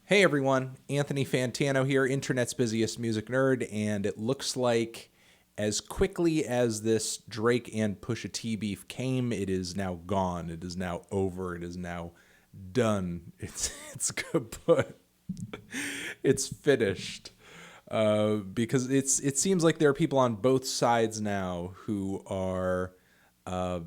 Hey everyone, Anthony Fantano here, internet's busiest music nerd, and it looks like as quickly as this Drake and Pusha T beef came, it is now gone. It is now over. It is now done. It's kaput. It's finished. Because it seems like there are people on both sides now who are kind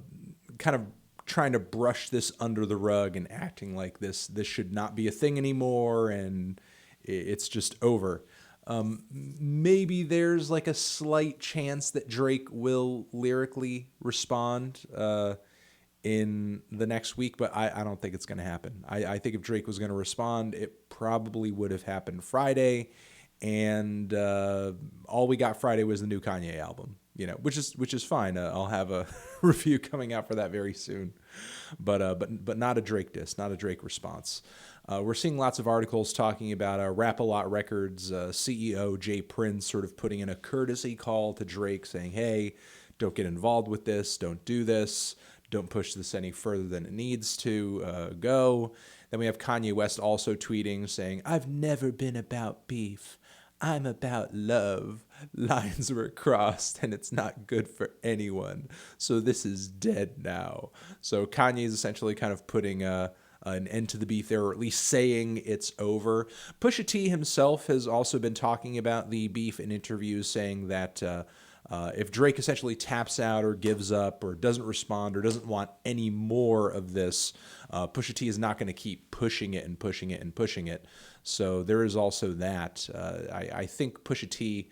of trying to brush this under the rug and acting like this should not be a thing anymore and it's just over. Maybe there's like a slight chance that Drake will lyrically respond in the next week, but I don't think it's going to happen. I think if Drake was going to respond, it probably would have happened Friday, and all we got Friday was the new Kanye album. Which is fine. I'll have a review coming out for that very soon, but not a Drake diss, not a Drake response. We're seeing lots of articles talking about Rap-A-Lot Records CEO Jay Prince sort of putting in a courtesy call to Drake saying, hey, don't get involved with this, don't do this, don't push this any further than it needs to go. Then we have Kanye West also tweeting saying, I've never been about beef. I'm about love. Lines were crossed and it's not good for anyone. So this is dead now. So Kanye is essentially kind of putting an end to the beef there, or at least saying it's over. Pusha T himself has also been talking about the beef in interviews, saying that if Drake essentially taps out or gives up or doesn't respond or doesn't want any more of this, Pusha T is not going to keep pushing it and pushing it and pushing it. So there is also that. I think Pusha T,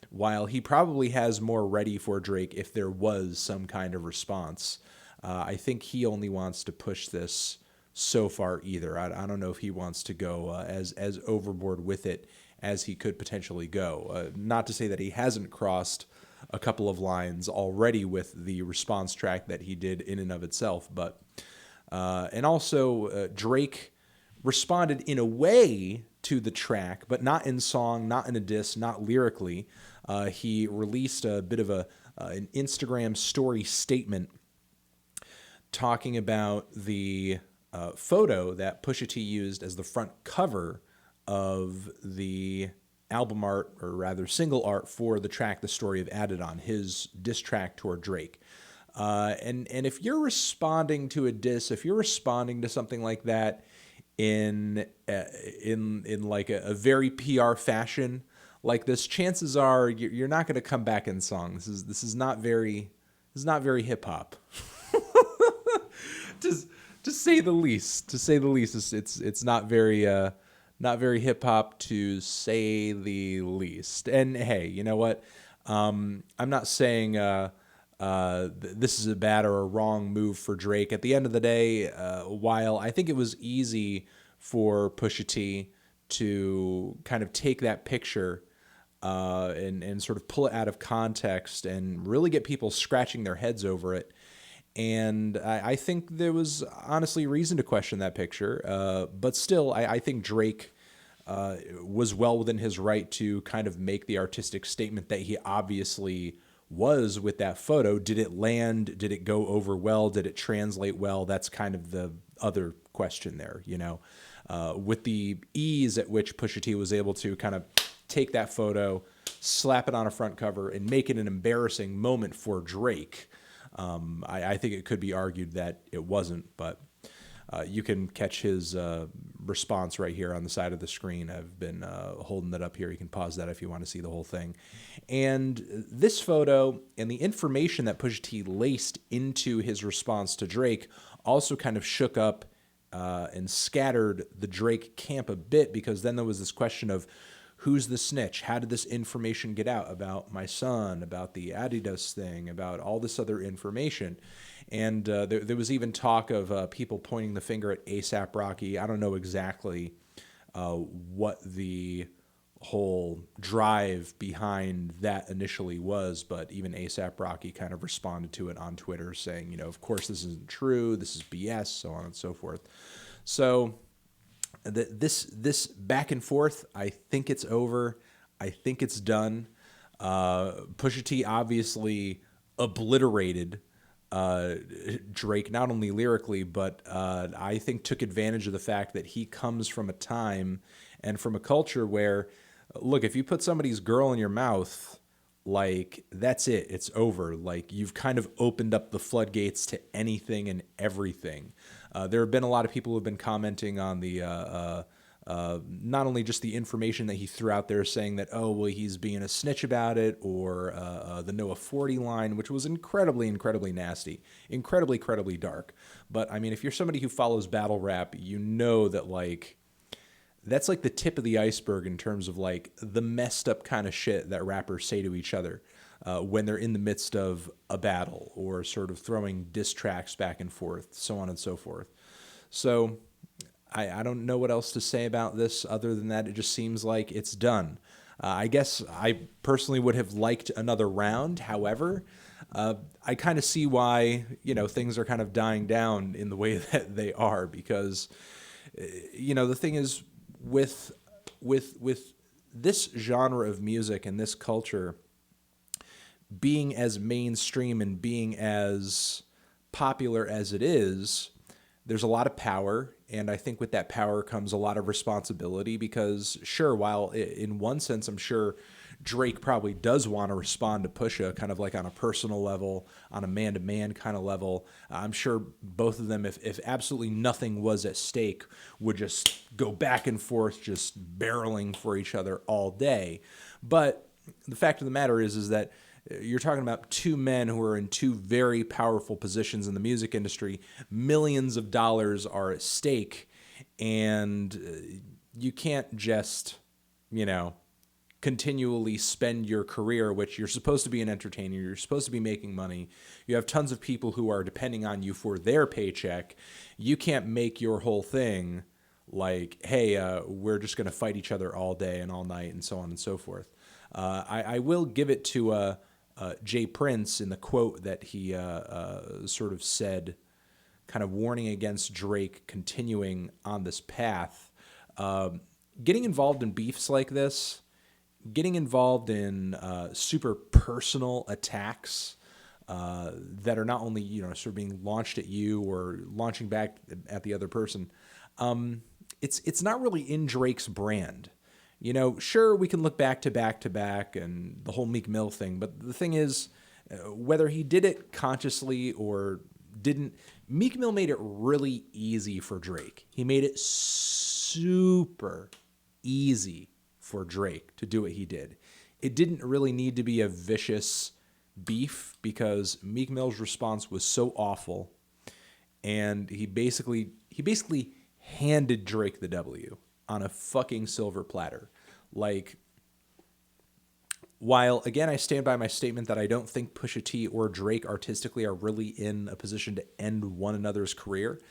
while he probably has more ready for Drake if there was some kind of response, I think he only wants to push this so far either. I don't know if he wants to go as overboard with it as he could potentially go. Not to say that he hasn't crossed a couple of lines already with the response track that he did in and of itself, but and also Drake responded in a way to the track, but not in song, not in a diss, not lyrically. He released a bit of an Instagram story statement talking about the photo that Pusha T used as the front cover of the album art, or rather single art, for the track The Story of Adidon, his diss track toward Drake. And if you're responding to a diss, if you're responding to something like that in like a very PR fashion like this, chances are you're not going to come back in song. This is not very hip hop. To say the least. To say the least, it's not very hip hop, to say the least. And hey, you know what? I'm not saying this is a bad or a wrong move for Drake. At the end of the day, while I think it was easy for Pusha T to kind of take that picture and sort of pull it out of context and really get people scratching their heads over it. And I think there was honestly reason to question that picture. But still, I think Drake was well within his right to kind of make the artistic statement that he obviously was with that photo. Did it land? Did it go over well? Did it translate well? That's kind of the other question there, with the ease at which Pusha T was able to kind of take that photo, slap it on a front cover, and make it an embarrassing moment for Drake. I think it could be argued that it wasn't, but you can catch his response right here on the side of the screen. I've been holding that up here. You can pause that if you want to see the whole thing. And this photo and the information that Pusha T laced into his response to Drake also kind of shook up and scattered the Drake camp a bit, because then there was this question of, who's the snitch? How did this information get out about my son, about the Adidas thing, about all this other information? And there was even talk of people pointing the finger at A$AP Rocky. I don't know exactly what the whole drive behind that initially was, but even A$AP Rocky kind of responded to it on Twitter saying, of course this isn't true, this is BS, so on and so forth. So this back and forth, I think it's over. I think it's done. Pusha T obviously obliterated uh, Drake not only lyrically, but I think took advantage of the fact that he comes from a time and from a culture where, look, if you put somebody's girl in your mouth, like that's it, it's over. Like you've kind of opened up the floodgates to anything and everything. There have been a lot of people who have been commenting on the not only just the information that he threw out there saying that, oh, well, he's being a snitch about it, or the Noah 40 line, which was incredibly, incredibly nasty, incredibly, incredibly dark. But I mean, if you're somebody who follows battle rap, you know that like that's like the tip of the iceberg in terms of like the messed up kind of shit that rappers say to each other when they're in the midst of a battle or sort of throwing diss tracks back and forth, so on and so forth. So I don't know what else to say about this other than that it just seems like it's done. I guess I personally would have liked another round. However, I kind of see why, you know, things are kind of dying down in the way that they are because, you know, the thing is with this genre of music and this culture being as mainstream and being as popular as it is, there's a lot of power. And I think with that power comes a lot of responsibility because, sure, while in one sense, I'm sure Drake probably does want to respond to Pusha kind of like on a personal level, on a man-to-man kind of level. I'm sure both of them, if absolutely nothing was at stake, would just go back and forth, just barreling for each other all day. But the fact of the matter is that you're talking about two men who are in two very powerful positions in the music industry. Millions of dollars are at stake, and you can't just, you know, continually spend your career, which you're supposed to be an entertainer, you're supposed to be making money. You have tons of people who are depending on you for their paycheck. You can't make your whole thing like, hey, we're just going to fight each other all day and all night and so on and so forth. I will give it to Jay Prince in the quote that he sort of said, kind of warning against Drake continuing on this path. Getting involved in beefs like this, getting involved in super personal attacks that are not only, you know, sort of being launched at you or launching back at the other person, it's not really in Drake's brand. You know, sure, we can look back to back and the whole Meek Mill thing, but the thing is, whether he did it consciously or didn't, Meek Mill made it really easy for Drake. He made it super easy for Drake to do what he did. It didn't really need to be a vicious beef because Meek Mill's response was so awful, and he basically handed Drake the W on a fucking silver platter. Like, while, again, I stand by my statement that I don't think Pusha T or Drake artistically are really in a position to end one another's career,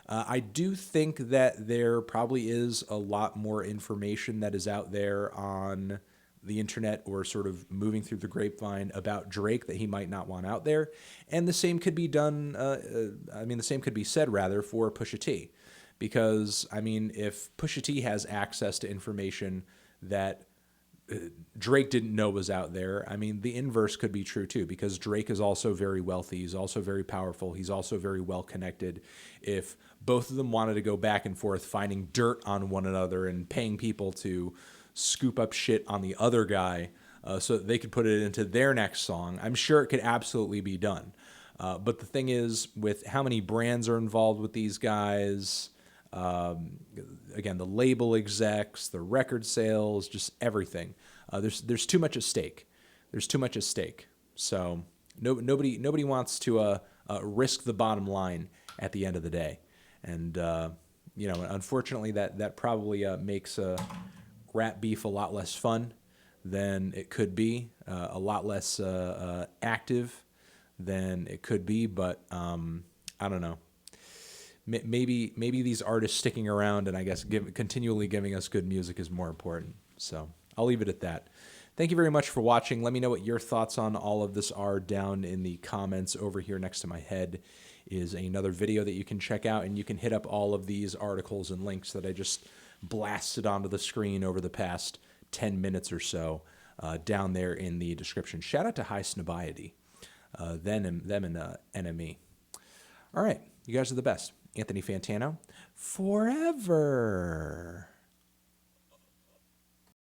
I do think that there probably is a lot more information that is out there on the internet or sort of moving through the grapevine about Drake that he might not want out there. And the same could be done, the same could be said, rather, for Pusha T. Because, I mean, if Pusha T has access to information that Drake didn't know was out there, I mean, the inverse could be true too, because Drake is also very wealthy. He's also very powerful. He's also very well connected. If both of them wanted to go back and forth finding dirt on one another and paying people to scoop up shit on the other guy so that they could put it into their next song, I'm sure it could absolutely be done. But the thing is, with how many brands are involved with these guys, again, the label execs, the record sales, just everything. There's too much at stake. There's too much at stake. So nobody wants to risk the bottom line at the end of the day. And unfortunately, that probably makes rap beef a lot less fun than it could be, a lot less active than it could be. But I don't know. Maybe these artists sticking around and I guess continually giving us good music is more important. So I'll leave it at that. Thank you very much for watching. Let me know what your thoughts on all of this are down in the comments. Over here next to my head is another video that you can check out, and you can hit up all of these articles and links that I just blasted onto the screen over the past 10 minutes or so down there in the description. Shout out to High Snobiety. them and NME. All right, you guys are the best. Anthony Fantano, forever.